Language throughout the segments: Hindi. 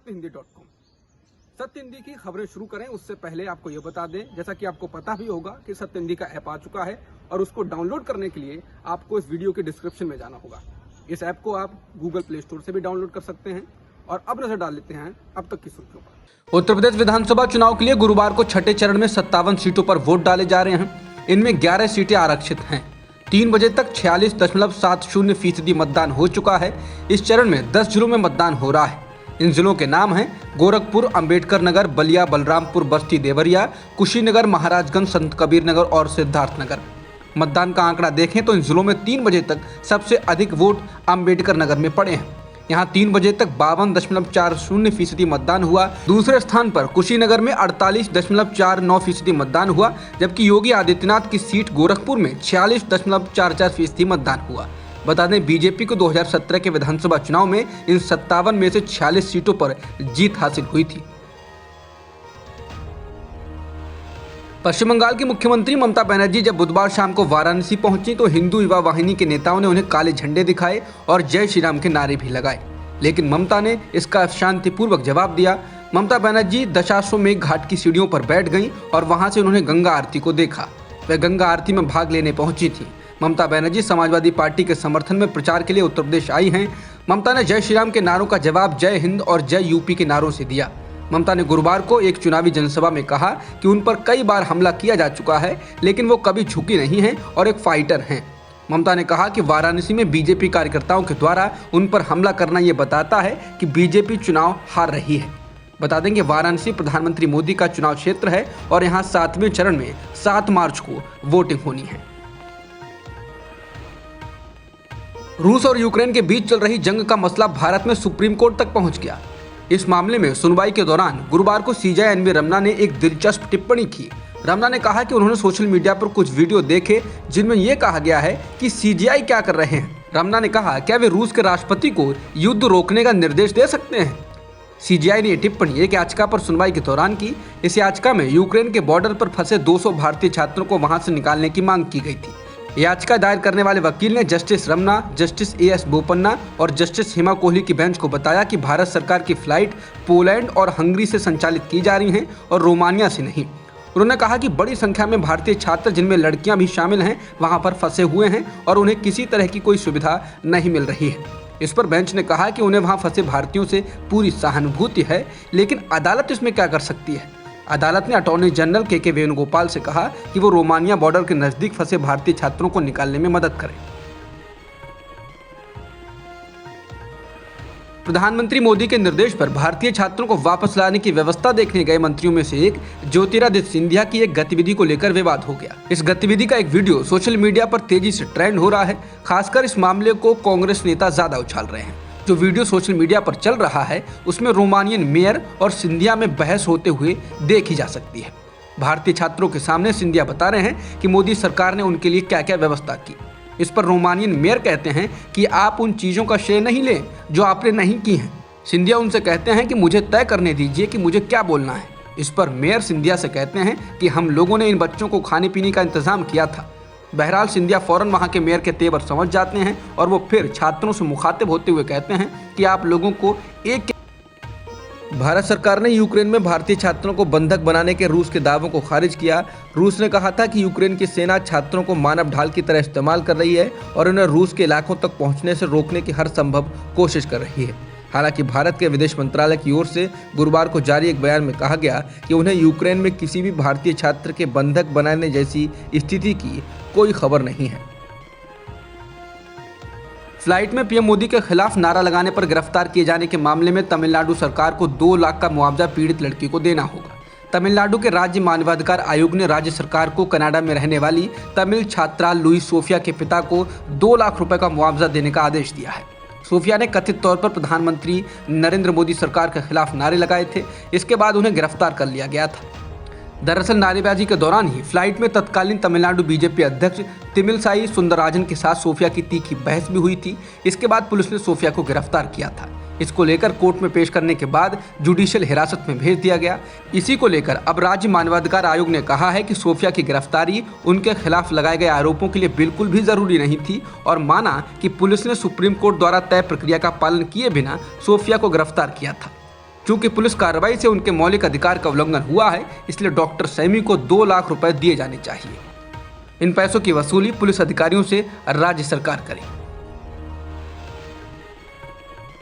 सत्यहिंदी.com। सत्य हिंदी की खबरें शुरू करें उससे पहले आपको ये बता दें, जैसा कि आपको पता भी होगा कि सत्य हिंदी का ऐप आ चुका है और उसको डाउनलोड करने के लिए आपको इस वीडियो के डिस्क्रिप्शन में जाना होगा। इस ऐप को आप गूगल प्ले स्टोर से भी डाउनलोड कर सकते हैं। और अब नजर डाल लेते हैं अब तक की सुर्खियों पर। उत्तर प्रदेश विधानसभा चुनाव के लिए गुरुवार को छठे चरण में 57 सीटों पर वोट डाले जा रहे हैं। इनमें 11 सीटें आरक्षित हैं। 3 बजे तक 46.70% मतदान हो चुका है। इस चरण में 10 जिलों में मतदान हो रहा है। इन जिलों के नाम हैं गोरखपुर, अंबेडकर नगर, बलिया, बलरामपुर, बस्ती, देवरिया, कुशीनगर, महाराजगंज, संत कबीर नगर और सिद्धार्थ नगर। मतदान का आंकड़ा देखें तो इन जिलों में 3 बजे तक सबसे अधिक वोट अंबेडकर नगर में पड़े हैं। यहां 3 बजे तक 52.40% मतदान हुआ। दूसरे स्थान पर कुशीनगर में 48.49% मतदान हुआ, जबकि योगी आदित्यनाथ की सीट गोरखपुर में 46.44% मतदान हुआ। बता दें, बीजेपी को 2017 के विधानसभा चुनाव में इन 57 में से 46 सीटों पर जीत हासिल हुई थी। पश्चिम बंगाल की मुख्यमंत्री ममता बनर्जी जब बुधवार शाम को वाराणसी पहुंची तो हिंदू युवा वाहिनी के नेताओं ने उन्हें काले झंडे दिखाए और जय श्री राम के नारे भी लगाए, लेकिन ममता ने इसका शांतिपूर्वक जवाब दिया। ममता बनर्जी दशाश्वमेध घाट की सीढ़ियों पर बैठ गईं और वहां से उन्होंने गंगा आरती को देखा। वह गंगा आरती में भाग लेने पहुंची थी। ममता बनर्जी समाजवादी पार्टी के समर्थन में प्रचार के लिए उत्तर प्रदेश आई हैं। ममता ने जय श्री राम के नारों का जवाब जय हिंद और जय यूपी के नारों से दिया। ममता ने गुरुवार को एक चुनावी जनसभा में कहा कि उन पर कई बार हमला किया जा चुका है, लेकिन वो कभी झुकी नहीं हैं और एक फाइटर हैं। ममता ने कहा कि वाराणसी में बीजेपी कार्यकर्ताओं के द्वारा उन पर हमला करना ये बताता है कि बीजेपी चुनाव हार रही है। बता दें कि वाराणसी प्रधानमंत्री मोदी का चुनाव क्षेत्र है और यहाँ 7वें चरण में 7 मार्च को वोटिंग होनी है। रूस और यूक्रेन के बीच चल रही जंग का मसला भारत में सुप्रीम कोर्ट तक पहुंच गया। इस मामले में सुनवाई के दौरान गुरुवार को सीजेआई एनवी रमना ने एक दिलचस्प टिप्पणी की। रमना ने कहा कि उन्होंने सोशल मीडिया पर कुछ वीडियो देखे जिनमें यह कहा गया है कि सीजेआई क्या कर रहे हैं। रमना ने कहा, क्या वे रूस के राष्ट्रपति को युद्ध रोकने का निर्देश दे सकते हैं? सीजेआई ने यह टिप्पणी एक याचिका पर सुनवाई के दौरान की। इस याचिका में यूक्रेन के बॉर्डर पर फंसे 200 भारतीय छात्रों को वहां से निकालने की मांग की गई थी। याचिका दायर करने वाले वकील ने justice Ramana, justice AS Bopanna और जस्टिस हिमा कोहली की बेंच को बताया कि भारत सरकार की फ्लाइट पोलैंड और हंगरी से संचालित की जा रही हैं और रोमानिया से नहीं। उन्होंने कहा कि बड़ी संख्या में भारतीय छात्र, जिनमें लड़कियां भी शामिल हैं, वहां पर फंसे हुए हैं और उन्हें किसी तरह की कोई सुविधा नहीं मिल रही है। इस पर बेंच ने कहा कि उन्हें वहां फंसे भारतीयों से पूरी सहानुभूति है, लेकिन अदालत इसमें क्या कर सकती है? अदालत ने अटॉर्नी जनरल के वेणुगोपाल से कहा कि वो रोमानिया बॉर्डर के नजदीक फंसे भारतीय छात्रों को निकालने में मदद करें। प्रधानमंत्री मोदी के निर्देश पर भारतीय छात्रों को वापस लाने की व्यवस्था देखने गए मंत्रियों में से एक ज्योतिरादित्य सिंधिया की एक गतिविधि को लेकर विवाद हो गया। इस गतिविधि का एक वीडियो सोशल मीडिया पर तेजी से ट्रेंड हो रहा है। खासकर इस मामले को कांग्रेस नेता ज्यादा उछाल रहे हैं। जो वीडियो सोशल मीडिया पर चल रहा है उसमें रोमानियन मेयर और सिंधिया में बहस होते हुए देखी जा सकती है। भारतीय छात्रों के सामने सिंधिया बता रहे हैं कि मोदी सरकार ने उनके लिए क्या क्या व्यवस्था की। इस पर रोमानियन मेयर कहते हैं कि आप उन चीज़ों का श्रेय नहीं लें जो आपने नहीं की हैं। सिंधिया उनसे कहते हैं कि मुझे तय करने दीजिए कि मुझे क्या बोलना है। इस पर मेयर सिंधिया से कहते हैं कि हम लोगों ने इन बच्चों को खाने पीने का इंतजाम किया था। बहरहाल सिंधिया फौरन वहां के मेयर के तेवर समझ जाते हैं और वो फिर छात्रों से मुखातिब होते हुए कहते हैं कि आप लोगों को एक। भारत सरकार ने यूक्रेन में भारतीय छात्रों को बंधक बनाने के रूस के दावों को खारिज किया। रूस ने कहा था कि यूक्रेन की सेना छात्रों को मानव ढाल की तरह इस्तेमाल कर रही है और उन्हें रूस के इलाकों तक पहुंचने से रोकने की हर संभव कोशिश कर रही है। हालांकि भारत के विदेश मंत्रालय की ओर से गुरुवार को जारी एक बयान में कहा गया कि उन्हें यूक्रेन में किसी भी भारतीय छात्र के बंधक बनाने जैसी स्थिति की कोई खबर नहीं है। फ्लाइट में पीएम मोदी के खिलाफ नारा लगाने पर गिरफ्तार किए जाने के मामले में तमिलनाडु सरकार को 2 लाख का मुआवजा पीड़ित लड़की को देना होगा। तमिलनाडु के राज्य मानवाधिकार आयोग ने राज्य सरकार को कनाडा में रहने वाली तमिल छात्रा लुई सोफिया के पिता को 2 लाख रुपए का मुआवजा देने का आदेश दिया है। सोफिया ने कथित तौर पर प्रधानमंत्री नरेंद्र मोदी सरकार के खिलाफ नारे लगाए थे। इसके बाद उन्हें गिरफ्तार कर लिया गया था। दरअसल नारेबाजी के दौरान ही फ्लाइट में तत्कालीन तमिलनाडु बीजेपी अध्यक्ष तमिलसाई सुंदरराजन के साथ सोफिया की तीखी बहस भी हुई थी। इसके बाद पुलिस ने सोफिया को गिरफ्तार किया था। इसको लेकर कोर्ट में पेश करने के बाद जुडिशियल हिरासत में भेज दिया गया। इसी को लेकर अब राज्य मानवाधिकार आयोग ने कहा है कि सोफिया की गिरफ्तारी उनके खिलाफ लगाए गए आरोपों के लिए बिल्कुल भी जरूरी नहीं थी और माना कि पुलिस ने सुप्रीम कोर्ट द्वारा तय प्रक्रिया का पालन किए बिना सोफिया को गिरफ्तार किया था। चूंकि पुलिस कार्रवाई से उनके मौलिक अधिकार का उल्लंघन हुआ है, इसलिए डॉक्टर सैमी को 2 लाख रुपए दिए जाने चाहिए। इन पैसों की वसूली पुलिस अधिकारियों से राज्य सरकार करे।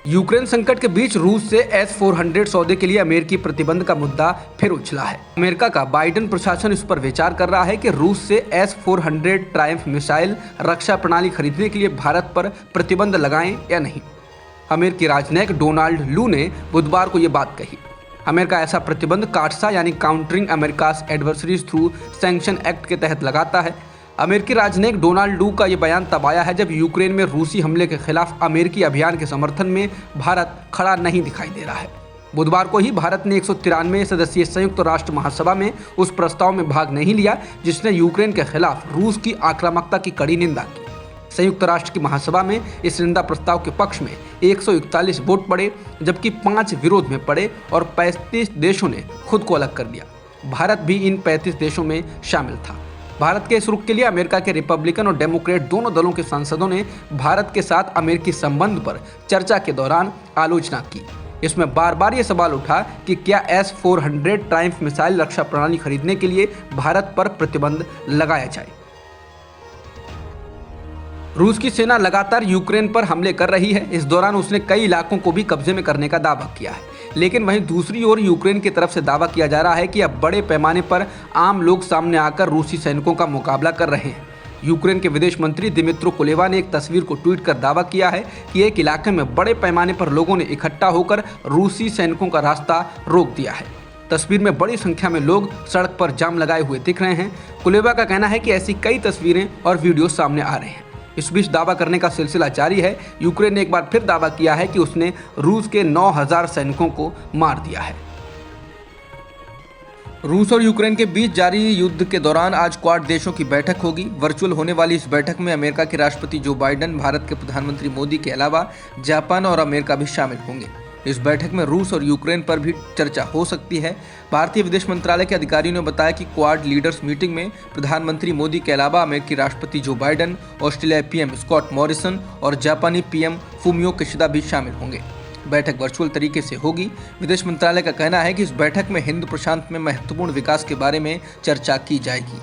यूक्रेन संकट के बीच रूस से S-400 सौदे के लिए अमेरिकी प्रतिबंध का मुद्दा फिर उछला है। अमेरिका का बाइडेन प्रशासन इस पर विचार कर रहा है कि रूस से S-400 ट्रायम्फ मिसाइल रक्षा प्रणाली खरीदने के लिए भारत पर प्रतिबंध लगाएं या नहीं। अमेरिकी राजनयिक डोनाल्ड लू ने बुधवार को ये बात कही। अमेरिका ऐसा प्रतिबंध काटसा यानी countering America's adversaries through sanction act के तहत लगाता है। अमेरिकी राजनयिक डोनाल्ड लू का ये बयान तब आया है जब यूक्रेन में रूसी हमले के खिलाफ अमेरिकी अभियान के समर्थन में भारत खड़ा नहीं दिखाई दे रहा है। बुधवार को ही भारत ने 193 सदस्यीय संयुक्त राष्ट्र महासभा में उस प्रस्ताव में भाग नहीं लिया जिसने यूक्रेन के खिलाफ रूस की आक्रामकता की कड़ी निंदा की। संयुक्त राष्ट्र की महासभा में इस निंदा प्रस्ताव के पक्ष में 141 वोट पड़े, जबकि 5 विरोध में पड़े और 35 देशों ने खुद को अलग कर दिया। भारत भी इन 35 देशों में शामिल था। भारत के इस रुख के लिए अमेरिका के रिपब्लिकन और डेमोक्रेट दोनों दलों के सांसदों ने भारत के साथ अमेरिकी संबंध पर चर्चा के दौरान आलोचना की। इसमें बार बार ये सवाल उठा कि क्या S-400 ट्रायम्फ मिसाइल रक्षा प्रणाली खरीदने के लिए भारत पर प्रतिबंध लगाया जाए। रूस की सेना लगातार यूक्रेन पर हमले कर रही है। इस दौरान उसने कई इलाकों को भी कब्जे में करने का दावा किया है, लेकिन वहीं दूसरी ओर यूक्रेन की तरफ से दावा किया जा रहा है कि अब बड़े पैमाने पर आम लोग सामने आकर रूसी सैनिकों का मुकाबला कर रहे हैं। यूक्रेन के विदेश मंत्री दिमित्रो कुलेबा ने एक तस्वीर को ट्वीट कर दावा किया है कि एक इलाके में बड़े पैमाने पर लोगों ने इकट्ठा होकर रूसी सैनिकों का रास्ता रोक दिया है। तस्वीर में बड़ी संख्या में लोग सड़क पर जाम लगाए हुए दिख रहे हैं। कुलेबा का कहना है कि ऐसी कई तस्वीरें और वीडियो सामने आ रहे हैं। इस बीच दावा करने का सिलसिला जारी है। यूक्रेन ने एक बार फिर दावा किया है कि उसने रूस के 9000 सैनिकों को मार दिया है। रूस और यूक्रेन के बीच जारी युद्ध के दौरान आज क्वाड देशों की बैठक होगी। वर्चुअल होने वाली इस बैठक में अमेरिका के राष्ट्रपति जो बाइडेन, भारत के प्रधानमंत्री मोदी के अलावा जापान और अमेरिका भी शामिल होंगे। इस बैठक में रूस और यूक्रेन पर भी चर्चा हो सकती है। भारतीय विदेश मंत्रालय के अधिकारियों ने बताया कि क्वाड लीडर्स मीटिंग में प्रधानमंत्री मोदी के अलावा अमेरिकी राष्ट्रपति जो बाइडेन, ऑस्ट्रेलियाई पीएम स्कॉट मॉरिसन और जापानी पीएम फूमियो किशिदा भी शामिल होंगे। बैठक वर्चुअल तरीके से होगी। विदेश मंत्रालय का कहना है कि इस बैठक में हिंद प्रशांत में महत्वपूर्ण विकास के बारे में चर्चा की जाएगी।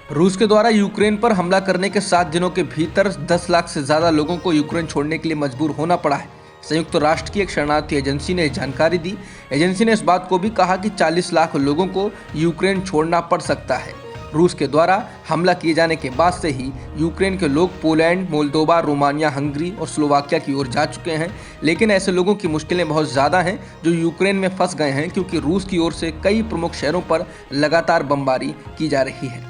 रूस के द्वारा यूक्रेन पर हमला करने के 7 दिनों के भीतर 10 लाख से ज्यादा लोगों को यूक्रेन छोड़ने के लिए मजबूर होना पड़ा है। संयुक्त राष्ट्र की एक शरणार्थी एजेंसी ने जानकारी दी। एजेंसी ने इस बात को भी कहा कि 40 लाख लोगों को यूक्रेन छोड़ना पड़ सकता है। रूस के द्वारा हमला किए जाने के बाद से ही यूक्रेन के लोग पोलैंड, मोल्दोवा, रोमानिया, हंगरी और स्लोवाकिया की ओर जा चुके हैं। लेकिन ऐसे लोगों की मुश्किलें बहुत ज़्यादा हैं जो यूक्रेन में फंस गए हैं, क्योंकि रूस की ओर से कई प्रमुख शहरों पर लगातार बमबारी की जा रही है।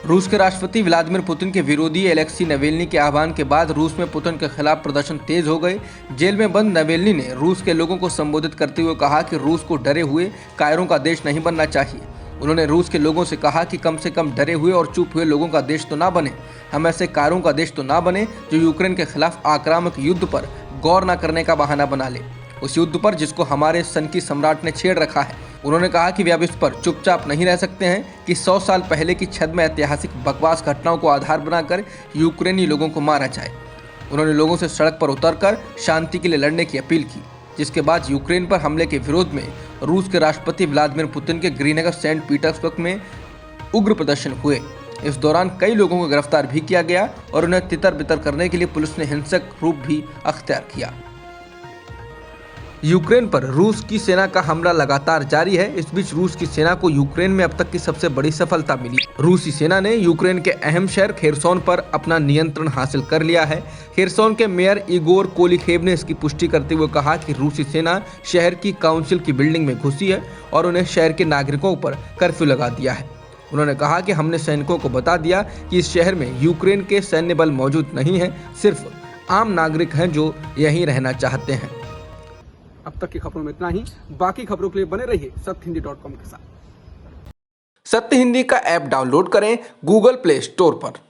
रूस के राष्ट्रपति व्लादिमीर पुतिन के विरोधी एलेक्सी नवेल्नी के आह्वान के बाद रूस में पुतिन के खिलाफ प्रदर्शन तेज हो गए। जेल में बंद नवेल्नी ने रूस के लोगों को संबोधित करते हुए कहा कि रूस को डरे हुए कायरों का देश नहीं बनना चाहिए। उन्होंने रूस के लोगों से कहा कि कम से कम डरे हुए और चुप हुए लोगों का देश तो ना बने, हम ऐसे कायरों का देश तो ना बने जो यूक्रेन के खिलाफ आक्रामक युद्ध पर गौर न करने का बहाना बना ले, उस युद्ध पर जिसको हमारे सनकी सम्राट ने छेड़ रखा है। उन्होंने कहा कि वे अब इस पर चुपचाप नहीं रह सकते हैं कि 100 साल पहले की छद्म में ऐतिहासिक बकवास घटनाओं को आधार बनाकर यूक्रेनी लोगों को मारा जाए। उन्होंने लोगों से सड़क पर उतरकर शांति के लिए लड़ने की अपील की, जिसके बाद यूक्रेन पर हमले के विरोध में रूस के राष्ट्रपति व्लादिमीर पुतिन के गृहनगर सेंट पीटर्सबर्ग में उग्र प्रदर्शन हुए। इस दौरान कई लोगों को गिरफ्तार भी किया गया और उन्हें तितर बितर करने के लिए पुलिस ने हिंसक रूप भी अख्तियार किया। यूक्रेन पर रूस की सेना का हमला लगातार जारी है। इस बीच रूस की सेना को यूक्रेन में अब तक की सबसे बड़ी सफलता मिली। रूसी सेना ने यूक्रेन के अहम शहर खेरसोन पर अपना नियंत्रण हासिल कर लिया है। खेरसोन के मेयर इगोर कोलिखेव ने इसकी पुष्टि करते हुए कहा कि रूसी सेना शहर की काउंसिल की बिल्डिंग में घुसी है और उन्हें शहर के नागरिकों पर कर्फ्यू लगा दिया है। उन्होंने कहा कि हमने सैनिकों को बता दिया कि इस शहर में यूक्रेन के सैन्य बल मौजूद नहीं है, सिर्फ आम नागरिक हैं जो यहीं रहना चाहते हैं। अब तक की खबरों में इतना ही। बाकी खबरों के लिए बने रहिए सत्यहिंदी.com के साथ। सत्य हिंदी का ऐप डाउनलोड करें गूगल प्ले स्टोर पर।